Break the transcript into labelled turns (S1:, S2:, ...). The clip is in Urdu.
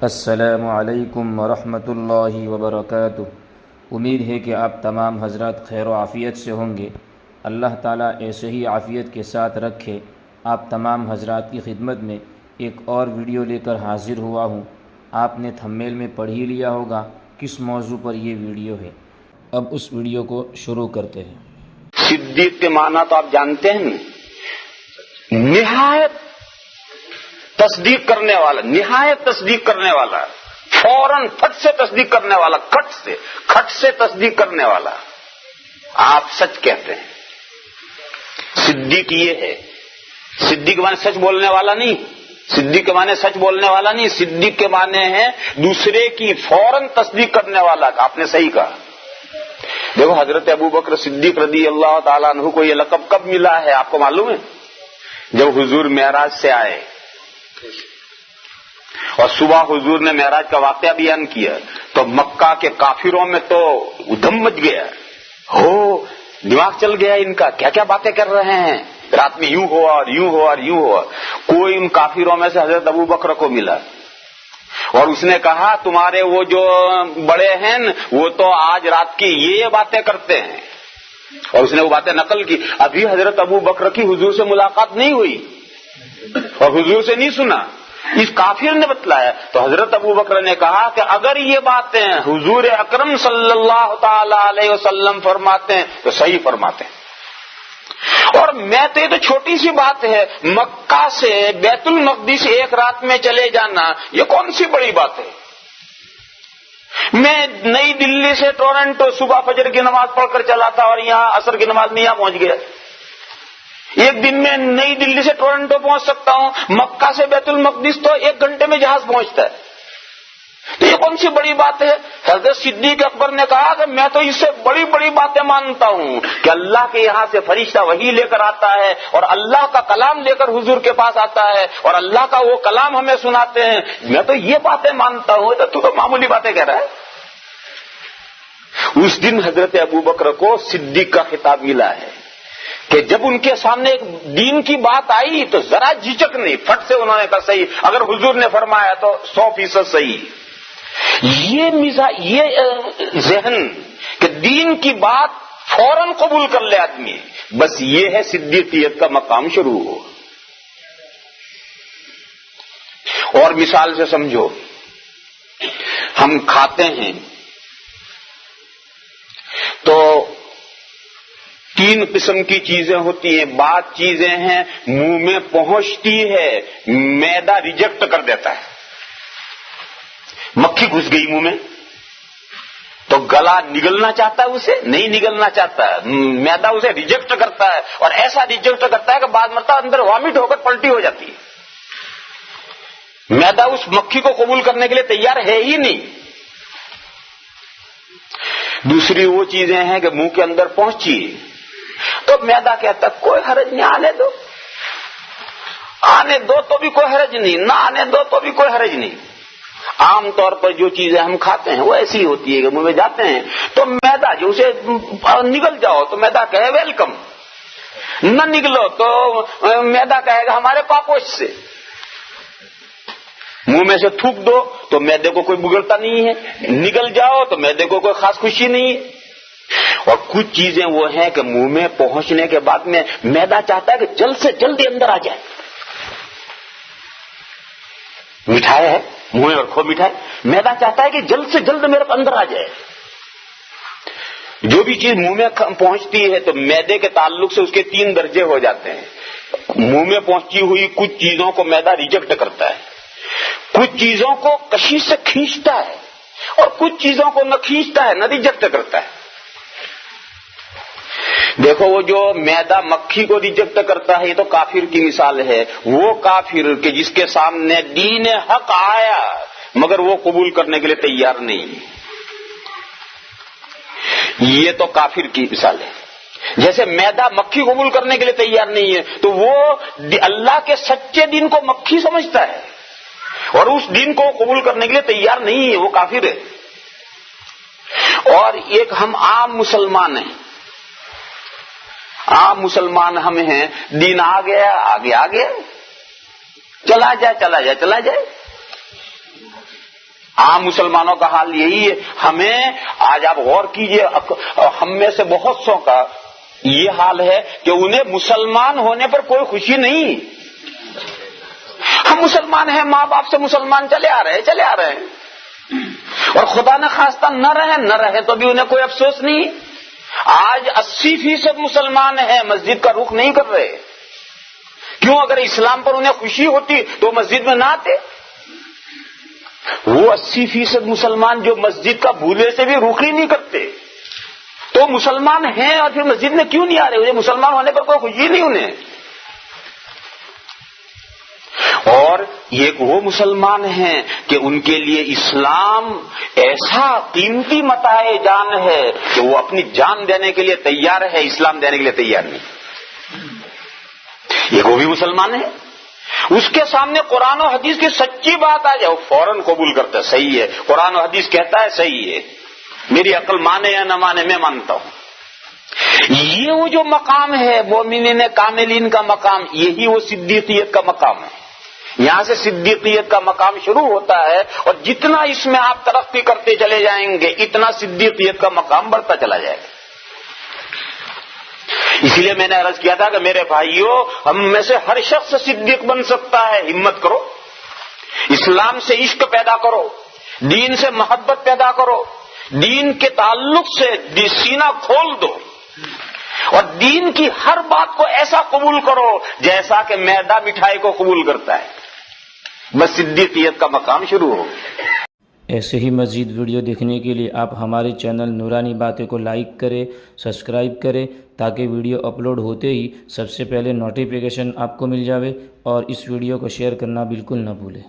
S1: السلام علیکم ورحمۃ اللہ وبرکاتہ۔ امید ہے کہ آپ تمام حضرات خیر و عافیت سے ہوں گے۔ اللہ تعالیٰ ایسے ہی عافیت کے ساتھ رکھے۔ آپ تمام حضرات کی خدمت میں ایک اور ویڈیو لے کر حاضر ہوا ہوں۔ آپ نے تھمبنیل میں پڑھ ہی لیا ہوگا کس موضوع پر یہ ویڈیو ہے۔ اب اس ویڈیو کو شروع کرتے ہیں۔
S2: صدیق کے معنی تو آپ جانتے ہیں، نہایت تصدیق کرنے والا، نہایت تصدیق کرنے والا، فوراً فٹ سے تصدیق کرنے والا، کھٹ سے تصدیق کرنے والا۔ آپ سچ کہتے ہیں، صدیق یہ ہے۔ صدیق کے معنی سچ بولنے والا نہیں، صدیق کے معنی سچ بولنے والا نہیں، صدیق کے معنی ہے دوسرے کی فوراً تصدیق کرنے والا۔ آپ نے صحیح کہا۔ دیکھو حضرت ابوبکر صدیق رضی اللہ تعالیٰ عنہ کو یہ لقب کب ملا ہے آپ کو معلوم ہے؟ جب حضور معراج سے آئے اور صبح حضور نے معراج کا واقعہ بیان کیا تو مکہ کے کافروں میں تو ادھم مچ گیا، دماغ چل گیا ان کا، کیا کیا باتیں کر رہے ہیں، رات میں یوں ہوا اور یوں ہوا اور یوں ہوا۔ کوئی ان کافروں میں سے حضرت ابوبکر کو ملا اور اس نے کہا تمہارے وہ جو بڑے ہیں وہ تو آج رات کی یہ باتیں کرتے ہیں، اور اس نے وہ باتیں نقل کی۔ ابھی حضرت ابوبکر کی حضور سے ملاقات نہیں ہوئی اور حضور سے نہیں سنا، اس کافر نے بتلایا۔ تو حضرت ابوبکر نے کہا کہ اگر یہ باتیں حضور اکرم صلی اللہ تعالی علیہ وسلم فرماتے ہیں تو صحیح فرماتے ہیں، اور میں تو یہ تو چھوٹی سی بات ہے، مکہ سے بیت المقدس ایک رات میں چلے جانا یہ کون سی بڑی بات ہے۔ میں نئی دلی سے ٹورنٹو صبح فجر کی نماز پڑھ کر چلا تھا اور یہاں عصر کی نماز میں یہاں پہنچ گیا۔ ایک دن میں نئی دلی سے ٹورنٹو پہنچ سکتا ہوں، مکہ سے بیت المقدس تو 1 گھنٹے میں جہاز پہنچتا ہے، تو یہ کون سی بڑی بات ہے۔ حضرت صدیق اکبر نے کہا کہ میں تو اس سے بڑی بڑی باتیں مانتا ہوں کہ اللہ کے یہاں سے فرشتہ وحی لے کر آتا ہے اور اللہ کا کلام لے کر حضور کے پاس آتا ہے اور اللہ کا وہ کلام ہمیں سناتے ہیں، میں تو یہ باتیں مانتا ہوں، تو معمولی باتیں کہہ رہا ہے۔ اس دن حضرت ابوبکر کو صدیق کا خطاب ملا ہے کہ جب ان کے سامنے ایک دین کی بات آئی تو ذرا جھجک نہیں، فٹ سے انہوں نے کہا صحیح، اگر حضور نے فرمایا تو 100% صحیح۔ یہ ذہن کہ دین کی بات فوراً قبول کر لے آدمی، بس یہ ہے صدیقیت کا مقام شروع ہو۔ اور مثال سے سمجھو، ہم کھاتے ہیں تو 3 قسم کی چیزیں ہوتی ہیں، بعض چیزیں ہیں منہ میں پہنچتی ہے معدہ ریجیکٹ کر دیتا ہے۔ مکھی گھس گئی منہ میں تو گلا نگلنا چاہتا ہے، اسے نہیں نگلنا چاہتا ہے، معدہ اسے ریجیکٹ کرتا ہے، اور ایسا ریجیکٹ کرتا ہے کہ بعض مرتبہ اندر وامٹ ہو کر پلٹی ہو جاتی ہے۔ معدہ اس مکھی کو قبول کرنے کے لیے تیار ہے ہی نہیں۔ دوسری وہ چیزیں ہیں کہ منہ کے اندر پہنچی تو معدہ کہتا کوئی حرج نہیں، آنے دو تو بھی کوئی حرج نہیں، نہ آنے دو تو بھی کوئی حرج نہیں۔ عام طور پر جو چیزیں ہم کھاتے ہیں وہ ایسی ہوتی ہے کہ منہ میں جاتے ہیں تو معدہ جو اسے نگل جاؤ تو معدہ کہے ویلکم، نہ نگلو تو معدہ کہے گا ہمارے پاپوش سے۔ منہ میں سے تھوک دو تو معدے کو کوئی بگڑتا نہیں ہے، نگل جاؤ تو معدے کو کوئی خاص خوشی نہیں ہے۔ اور کچھ چیزیں وہ ہیں کہ منہ میں پہنچنے کے بعد میں معدہ چاہتا ہے کہ جلد سے جلد اندر آ جائے۔ مٹھائی ہے منہ میں رکھو، مٹھائی، معدہ چاہتا ہے کہ جلد سے جلد میرے اندر آ جائے۔ جو بھی چیز منہ میں پہنچتی ہے تو معدے کے تعلق سے اس کے 3 درجے ہو جاتے ہیں۔ منہ میں پہنچی ہوئی کچھ چیزوں کو معدہ ریجیکٹ کرتا ہے، کچھ چیزوں کو کشش سے کھینچتا ہے، اور کچھ چیزوں کو نہ کھینچتا ہے نہ ریجیکٹ کرتا ہے۔ دیکھو وہ جو معدہ مکھی کو ریجیکٹ کرتا ہے یہ تو کافر کی مثال ہے، وہ کافر کہ جس کے سامنے دین حق آیا مگر وہ قبول کرنے کے لیے تیار نہیں، یہ تو کافر کی مثال ہے۔ جیسے معدہ مکھی قبول کرنے کے لیے تیار نہیں ہے تو وہ اللہ کے سچے دین کو مکھی سمجھتا ہے اور اس دین کو قبول کرنے کے لیے تیار نہیں ہے، وہ کافر ہے۔ اور ایک ہم عام مسلمان ہیں، عام مسلمان ہم ہیں، دین آ گیا آگے آ گیا، چلا جائے چلا جائے چلا جائے، عام مسلمانوں کا حال یہی ہے. ہمیں آج آپ غور کیجئے، ہم میں سے بہت سو کا یہ حال ہے کہ انہیں مسلمان ہونے پر کوئی خوشی نہیں. ہم مسلمان ہیں، ماں باپ سے مسلمان چلے آ رہے ہیں، اور خدا نہ خواستہ نہ رہے تو بھی انہیں کوئی افسوس نہیں. آج 80% مسلمان ہیں، مسجد کا رخ نہیں کر رہے. کیوں؟ اگر اسلام پر انہیں خوشی ہوتی تو مسجد میں نہ آتے. وہ 80% مسلمان جو مسجد کا بھولے سے بھی رخ ہی نہیں کرتے، تو مسلمان ہیں اور پھر مسجد میں کیوں نہیں آ رہے؟ مسلمان ہونے پر کوئی خوشی نہیں انہیں. اور ایک وہ مسلمان ہیں کہ ان کے لیے اسلام ایسا قیمتی متاع جان ہے کہ وہ اپنی جان دینے کے لیے تیار ہے، اسلام دینے کے لیے تیار نہیں. یہ وہ بھی مسلمان ہے، اس کے سامنے قرآن و حدیث کی سچی بات آ جائے فوراً قبول کرتا ہے. صحیح ہے، قرآن و حدیث کہتا ہے صحیح ہے، میری عقل مانے یا نہ مانے میں مانتا ہوں. یہ وہ جو مقام ہے مومنین کاملین کا مقام، یہی وہ صدیقیت کا مقام ہے. یہاں سے صدیقیت کا مقام شروع ہوتا ہے، اور جتنا اس میں آپ ترقی کرتے چلے جائیں گے اتنا صدیقیت کا مقام بڑھتا چلا جائے گا. اسی لیے میں نے عرض کیا تھا کہ میرے بھائیوں، ہم میں سے ہر شخص صدیق بن سکتا ہے. ہمت کرو، اسلام سے عشق پیدا کرو، دین سے محبت پیدا کرو، دین کے تعلق سے سینہ کھول دو، اور دین کی ہر بات کو ایسا قبول کرو جیسا کہ میدا مٹھائی کو قبول کرتا ہے. بس صدیقیت کا مقام شروع ہو.
S1: ایسے ہی مزید ویڈیو دیکھنے کے لیے آپ ہمارے چینل نورانی باتیں کو لائک کریں، سبسکرائب کریں، تاکہ ویڈیو اپلوڈ ہوتے ہی سب سے پہلے نوٹیفیکیشن آپ کو مل جاوے، اور اس ویڈیو کو شیئر کرنا بالکل نہ بھولیں.